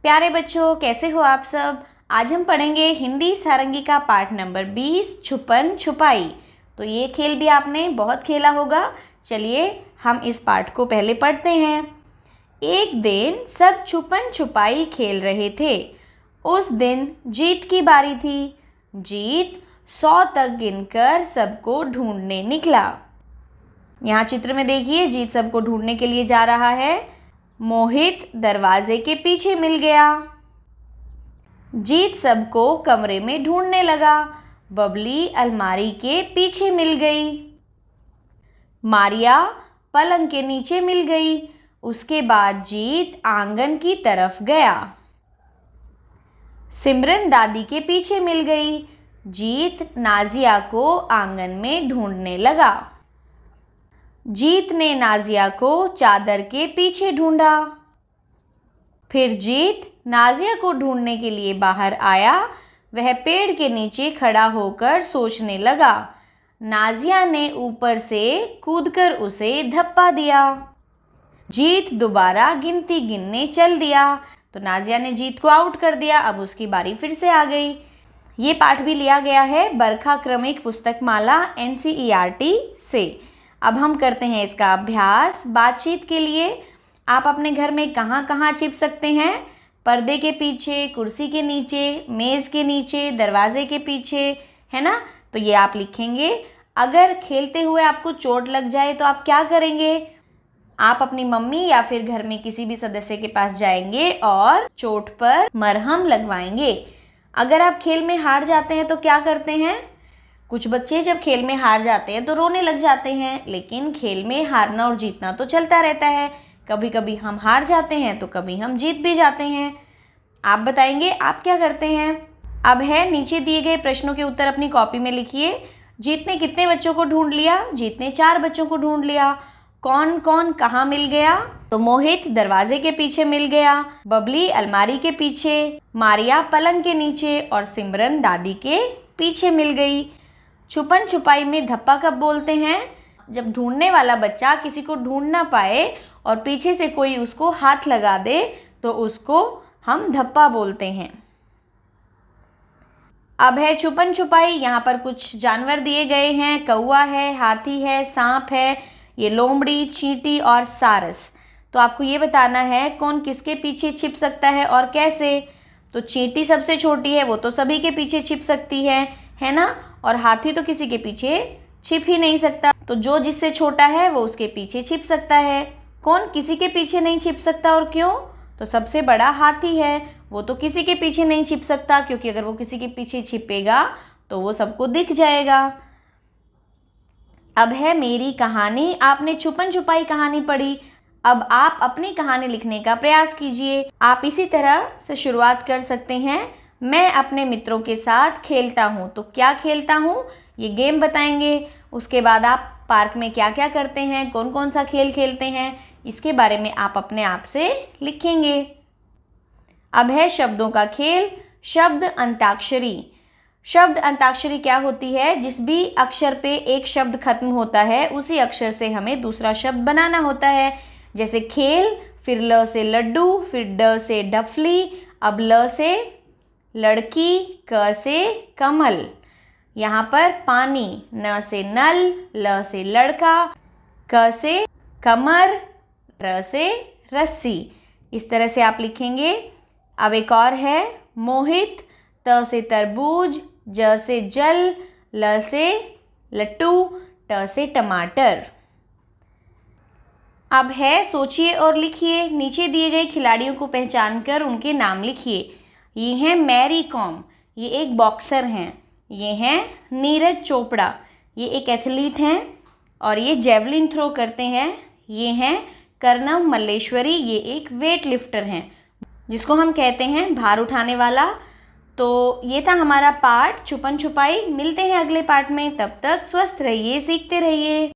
प्यारे बच्चों, कैसे हो आप सब। आज हम पढ़ेंगे हिंदी सारंगी का पाठ नंबर 20 छुपन छुपाई। तो ये खेल भी आपने बहुत खेला होगा। चलिए हम इस पाठ को पहले पढ़ते हैं। एक दिन सब छुपन छुपाई खेल रहे थे। उस दिन जीत की बारी थी। जीत 100 तक गिनकर सबको ढूंढने निकला। यहाँ चित्र में देखिए, जीत सबको ढूंढने के लिए जा रहा है। मोहित दरवाजे के पीछे मिल गया। जीत सबको कमरे में ढूंढने लगा। बबली अलमारी के पीछे मिल गई। मारिया पलंग के नीचे मिल गई। उसके बाद जीत आंगन की तरफ गया। सिमरन दादी के पीछे मिल गई। जीत नाजिया को आंगन में ढूंढने लगा। जीत ने नाजिया को चादर के पीछे ढूंढा। फिर जीत नाजिया को ढूंढने के लिए बाहर आया। वह पेड़ के नीचे खड़ा होकर सोचने लगा। नाजिया ने ऊपर से कूदकर उसे धप्पा दिया। जीत दोबारा गिनती गिनने चल दिया तो नाजिया ने जीत को आउट कर दिया। अब उसकी बारी फिर से आ गई। ये पाठ भी लिया गया है बरखा क्रमिक पुस्तक माला NCERT से। अब हम करते हैं इसका अभ्यास। बातचीत के लिए आप अपने घर में कहाँ कहाँ छिप सकते हैं? पर्दे के पीछे, कुर्सी के नीचे, मेज़ के नीचे, दरवाजे के पीछे, है ना। तो ये आप लिखेंगे। अगर खेलते हुए आपको चोट लग जाए तो आप क्या करेंगे? आप अपनी मम्मी या फिर घर में किसी भी सदस्य के पास जाएंगे और चोट पर मरहम लगवाएंगे। अगर आप खेल में हार जाते हैं तो क्या करते हैं? कुछ बच्चे जब खेल में हार जाते हैं तो रोने लग जाते हैं, लेकिन खेल में हारना और जीतना तो चलता रहता है। कभी कभी हम हार जाते हैं तो कभी हम जीत भी जाते हैं। आप बताएंगे आप क्या करते हैं। अब है नीचे दिए गए प्रश्नों के उत्तर अपनी कॉपी में लिखिए। जीत ने कितने बच्चों को ढूंढ लिया? जीत ने 4 बच्चों को ढूंढ लिया। कौन कौन कहाँ मिल गया? तो मोहित दरवाजे के पीछे मिल गया, बबली अलमारी के पीछे, मारिया पलंग के नीचे और सिमरन दादी के पीछे मिल गई। छुपन छुपाई में धप्पा कब बोलते हैं? जब ढूंढने वाला बच्चा किसी को ढूंढ ना पाए और पीछे से कोई उसको हाथ लगा दे तो उसको हम धप्पा बोलते हैं। अब है छुपन छुपाई। यहाँ पर कुछ जानवर दिए गए हैं। कौवा है, हाथी है, सांप है, ये लोमड़ी, चींटी और सारस। तो आपको ये बताना है कौन किसके पीछे छिप सकता है और कैसे। तो चींटी सबसे छोटी है, वो तो सभी के पीछे छिप सकती है ना। और हाथी तो किसी के पीछे छिप ही नहीं सकता। तो जो जिससे छोटा है वो उसके पीछे छिप सकता है। कौन किसी के पीछे नहीं छिप सकता और क्यों? तो सबसे बड़ा हाथी है, वो तो किसी के पीछे नहीं छिप सकता, क्योंकि अगर वो किसी के पीछे छिपेगा तो वो सबको दिख जाएगा। अब है मेरी कहानी। आपने छुपन छुपाई कहानी पढ़ी। अब आप अपनी कहानी लिखने का प्रयास कीजिए। आप इसी तरह से शुरुआत कर सकते हैं। मैं अपने मित्रों के साथ खेलता हूँ। तो क्या खेलता हूँ, ये गेम बताएंगे। उसके बाद आप पार्क में क्या क्या करते हैं, कौन कौन सा खेल खेलते हैं, इसके बारे में आप अपने आप से लिखेंगे। अब है शब्दों का खेल। शब्द अंताक्षरी। शब्द अंताक्षरी क्या होती है? जिस भी अक्षर पे एक शब्द खत्म होता है उसी अक्षर से हमें दूसरा शब्द बनाना होता है। जैसे खेल, फिर ल से लड्डू, फिर ड से डफली, अब ल से लड़की, क से कमल। यहाँ पर पानी, न से नल, ल से लड़का, क से कमर, र से रस्सी। इस तरह से आप लिखेंगे। अब एक और है मोहित। त से तरबूज, ज से जल, ल से लट्टू, ट से टमाटर। अब है सोचिए और लिखिए। नीचे दिए गए खिलाड़ियों को पहचानकर उनके नाम लिखिए। ये हैं मैरी कॉम, ये एक बॉक्सर हैं। ये हैं नीरज चोपड़ा, ये एक एथलीट हैं और ये जेवलिन थ्रो करते हैं। ये हैं कर्णम मल्लेश्वरी, ये एक वेट लिफ्टर हैं जिसको हम कहते हैं भार उठाने वाला। तो ये था हमारा पाठ छुपन छुपाई। मिलते हैं अगले पाठ में, तब तक स्वस्थ रहिए, सीखते रहिए।